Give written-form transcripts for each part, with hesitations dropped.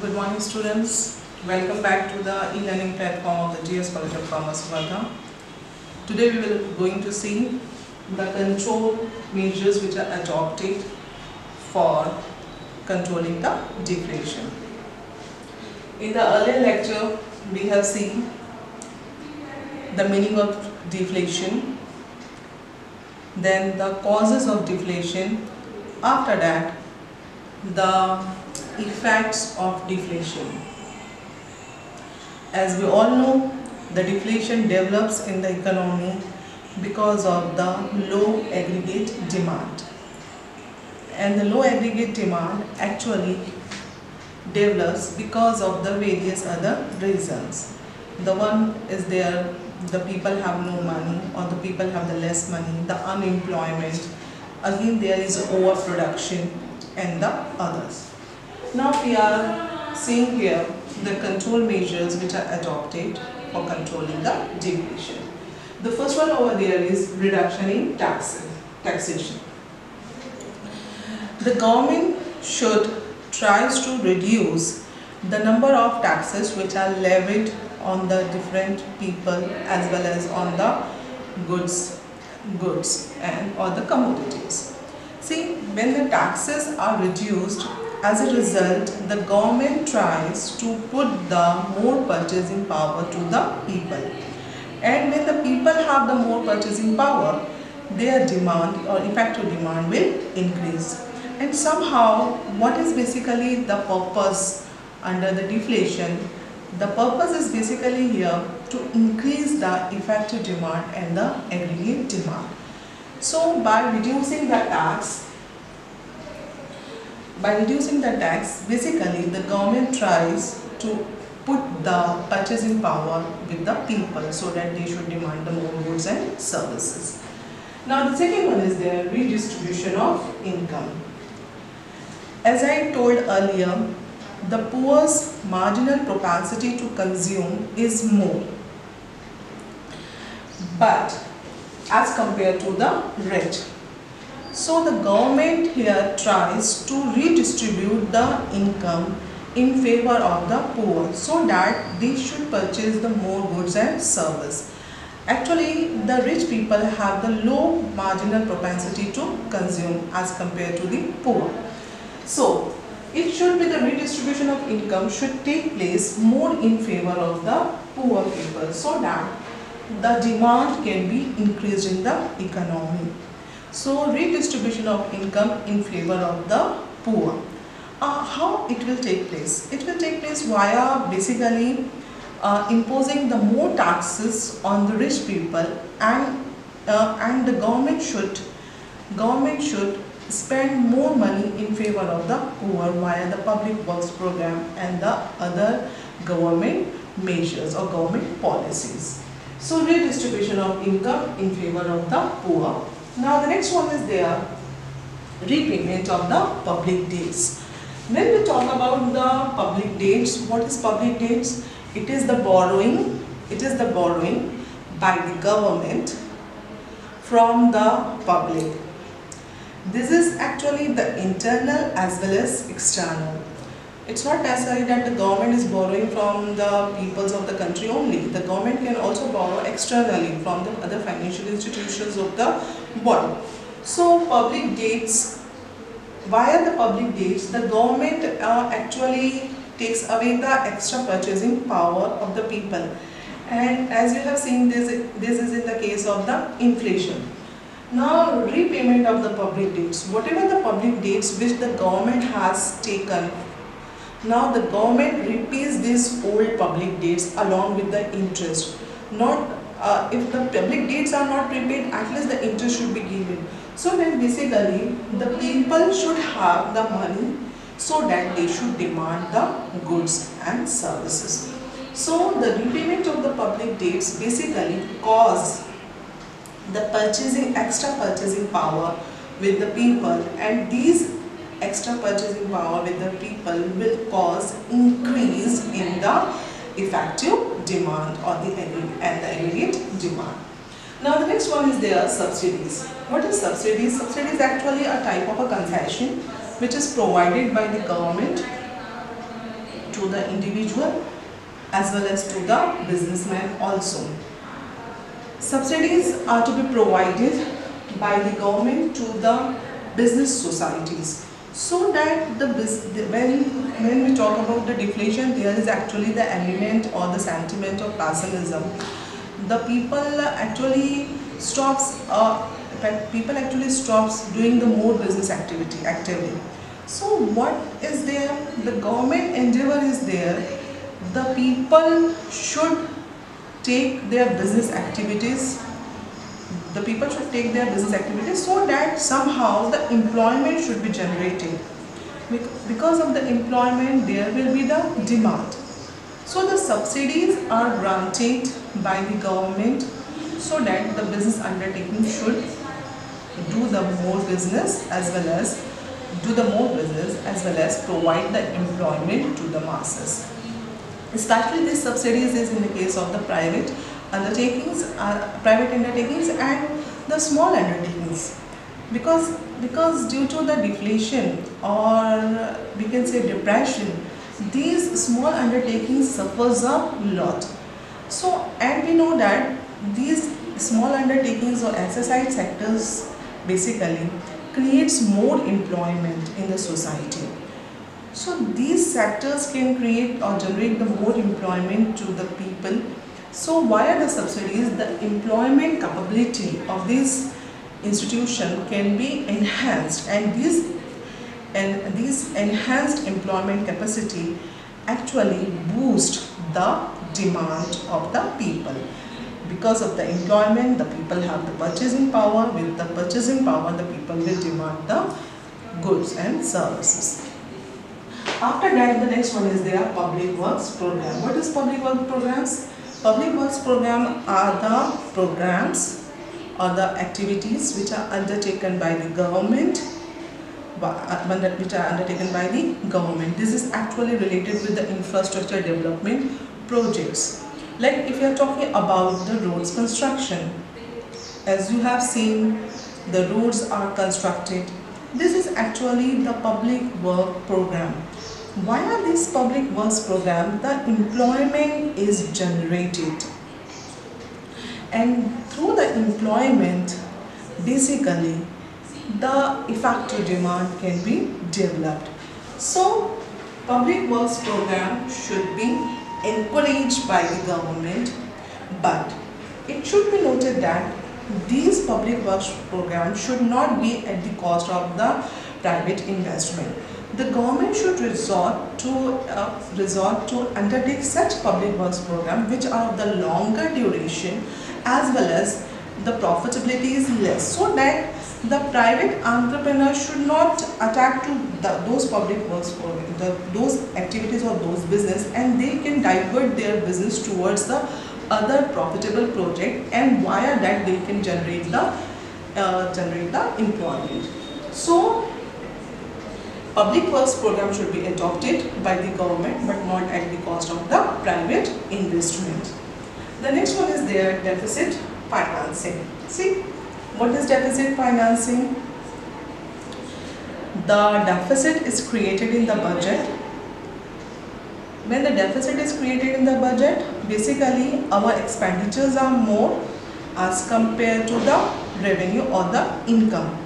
Good morning, students. Welcome back to the e-learning platform of the GS College of Commerce, Wardha. Today we will going to see the control measures which are adopted for controlling the deflation. In the earlier lecture, we have seen the meaning of deflation, then the causes of deflation, after that the effects of deflation. As we all know, the deflation develops in the economy because of the low aggregate demand, and the low aggregate demand actually develops because of the various other reasons. The one is there, the people have no money, or the people have the less money, the unemployment, again there is overproduction, and the others. Now we are seeing here the control measures which are adopted for controlling the deflation. The first one over there is reduction in taxation. The government should tries to reduce the number of taxes which are levied on the different people as well as on the goods and or the commodities. See, when the taxes are reduced, as a result, the government tries to put the more purchasing power to the people. And when the people have the more purchasing power, their demand or effective demand will increase. And somehow, what is basically the purpose under the deflation? The purpose is basically here to increase the effective demand and the aggregate demand. So by reducing the tax, basically the government tries to put the purchasing power with the people so that they should demand the more goods and services. Now the second one is the redistribution of income. As I told earlier, the poor's marginal propensity to consume is more, but as compared to the rich. So the government here tries to redistribute the income in favor of the poor so that they should purchase the more goods and service. Actually, the rich people have the low marginal propensity to consume as compared to the poor. So it should be the redistribution of income should take place more in favor of the poor people so that the demand can be increased in the economy. So redistribution of income in favor of the poor. How it will take place? It will take place via basically imposing the more taxes on the rich people, and the government should spend more money in favor of the poor via the public works program and the other government measures or government policies. So redistribution of income in favor of the poor. Now the next one is there, repayment of the public debts. When we talk about the public debts, what is public debts? It is the borrowing by the government from the public. This is actually the internal as well as external. It's not necessary that the government is borrowing from the peoples of the country only. The government can also borrow externally from the other financial institutions of the world. So public debts, via the public debts, the government actually takes away the extra purchasing power of the people. And as you have seen, this is in the case of the inflation. Now repayment of the public debts. Whatever the public debts which the government has taken, now the government repays these old public debts along with the interest. Not if the public debts are not repaid, at least the interest should be given. So then basically the people should have the money so that they should demand the goods and services. So the repayment of the public debts basically cause the extra purchasing power with the people, and these extra purchasing power with the people will cause increase in the effective demand or the aggregate demand. Now the next one is there subsidies. What is subsidies? Subsidy is actually a type of a concession which is provided by the government to the individual as well as to the businessman also. Subsidies are to be provided by the government to the business societies, so that when we talk about the deflation, there is actually the element or the sentiment of pessimism. The people actually stops doing the more business actively. So what is there? The government endeavor is there. The people should take their business activities. So that somehow the employment should be generated. Because of the employment, there will be the demand. So the subsidies are granted by the government so that the business undertaking should do the more business as well as provide the employment to the masses. Especially these subsidies is in the case of the private undertakings and the small undertakings, because due to the deflation, or we can say depression, these small undertakings suffers a lot. So, and we know that these small undertakings or SSI sectors basically creates more employment in the society. So these sectors can create or generate the more employment to the people. So via the subsidies, the employment capability of this institution can be enhanced, and this enhanced employment capacity actually boost the demand of the people. Because of the employment, the people have the purchasing power. With the purchasing power, the people will demand the goods and services. After that, the next one is their public works program. What is public works programs? Public works program are the programs or the activities which are undertaken by the government. This is actually related with the infrastructure development projects. Like if you are talking about the roads construction, as you have seen, the roads are constructed. This is actually the public work program. Via this public works program, the employment is generated, and through the employment, basically the effective demand can be developed. So public works program should be encouraged by the government, but it should be noted that these public works programs should not be at the cost of the private investment. The government should resort to undertake such public works programs which are of the longer duration as well as the profitability is less, so that the private entrepreneur should not attack to those public works programs, those activities or those business, and they can divert their business towards the other profitable project, and via that they can generate the employment. So public works program should be adopted by the government but not at the cost of the private investment. The next one is their deficit financing. See, what is deficit financing? The deficit is created in the budget. When the deficit is created in the budget, basically our expenditures are more as compared to the revenue or the income.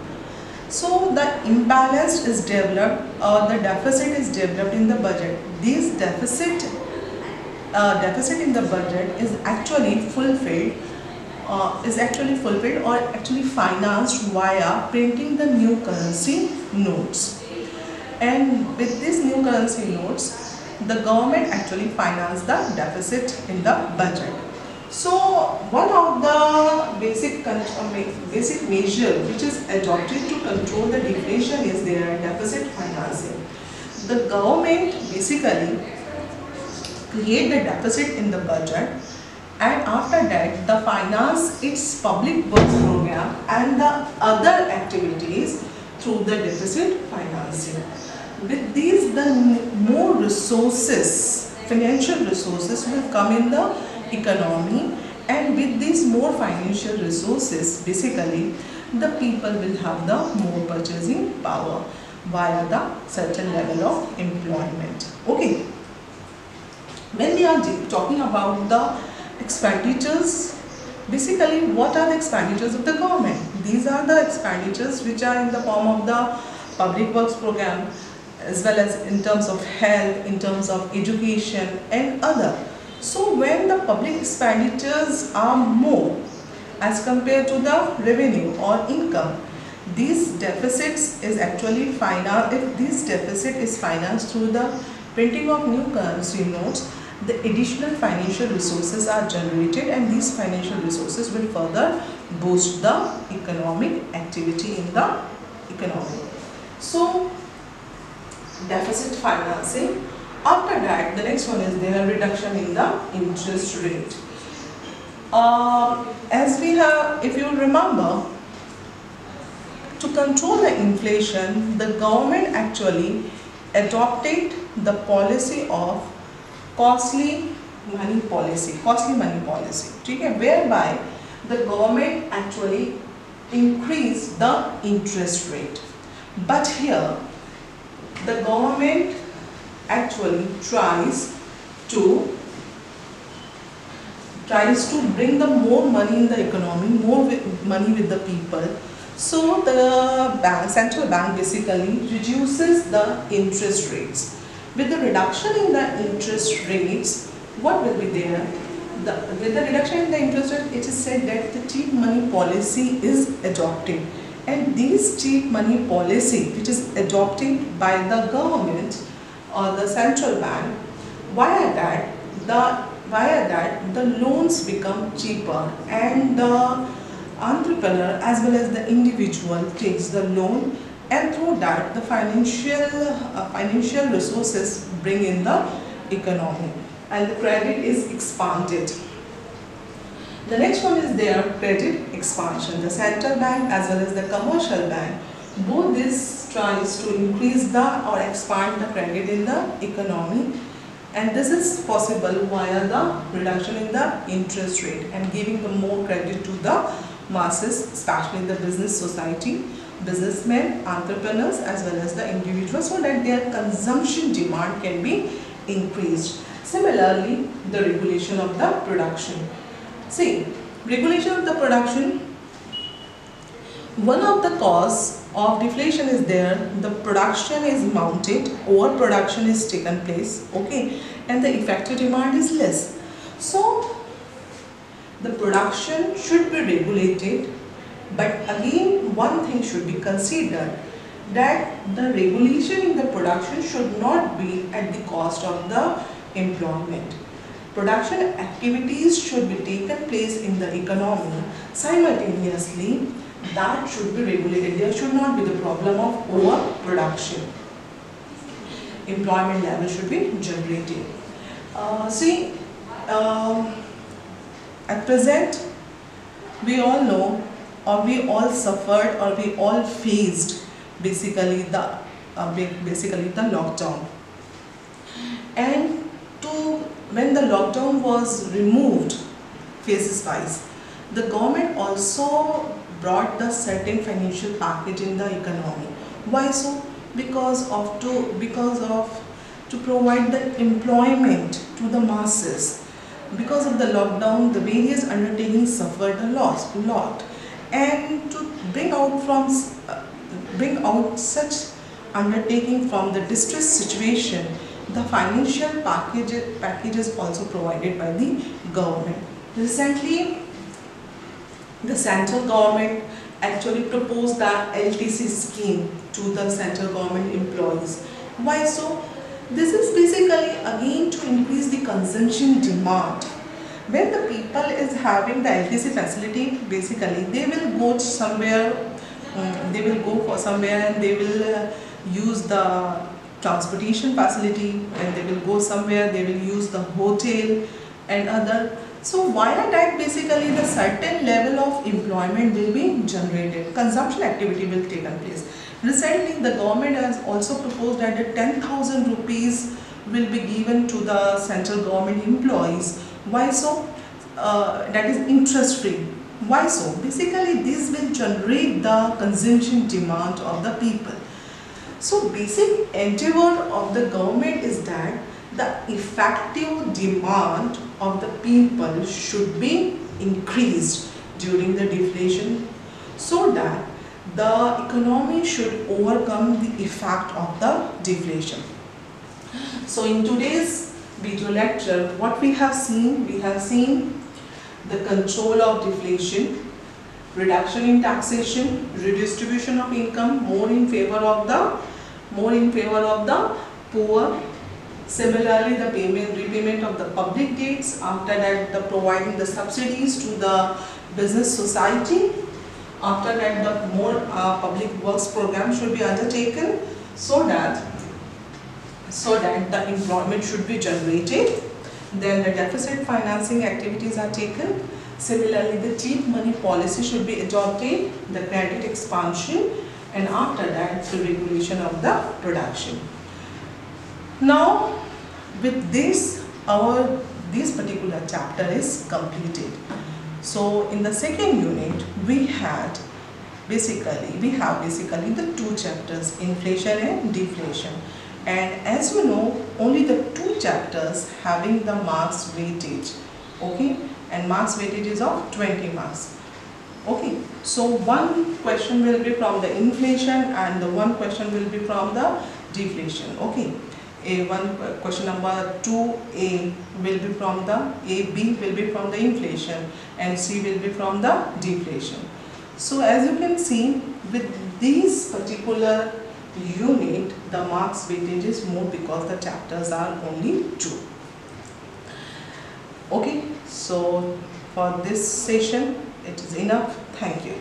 So the imbalance is developed, or the deficit is developed in the budget. This deficit in the budget is actually fulfilled or actually financed via printing the new currency notes. And with these new currency notes, the government actually financed the deficit in the budget. So one of the basic measure which is adopted to control the deflation is their deficit financing. The government basically create the deficit in the budget, and after that the finance its public works program and the other activities through the deficit financing. With these, the more resources, financial resources will come in the economy, and with these more financial resources, basically the people will have the more purchasing power via the certain level of employment. Okay. When we are talking about the expenditures, basically what are the expenditures of the government? These are the expenditures which are in the form of the public works program, as well as in terms of health, in terms of education and other. So when the public expenditures are more as compared to the revenue or income, these deficits is actually financed. If this deficit is financed through the printing of new currency notes, the additional financial resources are generated, and these financial resources will further boost the economic activity in the economy. So deficit financing. After that, the next one is their reduction in the interest rate. As we have, if you remember, to control the inflation, the government actually adopted the policy of costly money policy, okay, whereby the government actually increased the interest rate. But here, the government actually tries to bring the more money in the economy, money with the people. So the central bank basically reduces the interest rates. With the reduction in the interest rates, what will be there? With the reduction in the interest rate, it is said that the cheap money policy is adopted. And this cheap money policy, which is adopted by the government or the central bank, via that the loans become cheaper, and the entrepreneur as well as the individual takes the loan, and through that the financial resources bring in the economy and the credit is expanded. The next one is their credit expansion. The central bank as well as the commercial bank, both this tries to increase or expand the credit in the economy, and this is possible via the reduction in the interest rate and giving the more credit to the masses, especially the business society, businessmen, entrepreneurs as well as the individuals, so that their consumption demand can be increased. Similarly, the regulation of the production. See, regulation of the production, one of the cause of deflation is there, the production is mounted, overproduction is taken place, okay, and the effective demand is less. So the production should be regulated, but again one thing should be considered, that the regulation in the production should not be at the cost of the employment. Production activities should be taken place in the economy simultaneously, that should be regulated. There should not be the problem of overproduction. Employment level should be generated. At present, we all know, or we all suffered, or we all faced basically the lockdown. And when the lockdown was removed phases wise, the government also brought the certain financial package in the economy. Why so? Because to provide the employment to the masses. Because of the lockdown, the various undertakings suffered a lot, and to bring out such undertaking from the distress situation, the financial package is also provided by the government. Recently, the central government actually proposed the LTC scheme to the central government employees. Why so? This is basically again to increase the consumption demand. When the people is having the LTC facility, basically they will go somewhere, and they will use the transportation facility, and they will go somewhere, they will use the hotel and other. So via that basically the certain level of employment will be generated, consumption activity will take place. Recently the government has also proposed that the 10,000 rupees will be given to the central government employees. Why so? That is interest free. Why so? Basically this will generate the consumption demand of the people. So basic endeavor of the government is that the effective demand of the people should be increased during the deflation, so that the economy should overcome the effect of the deflation. So in today's video lecture, what we have seen the control of deflation, reduction in taxation, redistribution of income, more in favor of the poor. Similarly, the repayment of the public debts. After that, the providing the subsidies to the business society. After that, the more public works program should be undertaken, so that the employment should be generated. Then the deficit financing activities are taken. Similarly, the cheap money policy should be adopted, the credit expansion, and after that, the regulation of the production. Now, with this, this particular chapter is completed. So, in the second unit, we have basically the two chapters, inflation and deflation. And as you know, only the two chapters having the marks weightage, okay, and marks weightage is of 20 marks. Okay, so one question will be from the inflation and the one question will be from the deflation. Okay, question number 2A will be from the B will be from the inflation and C will be from the deflation. So as you can see, with these particular unit, the marks weightage is more because the chapters are only 2. Okay, so for this session it is enough. Thank you.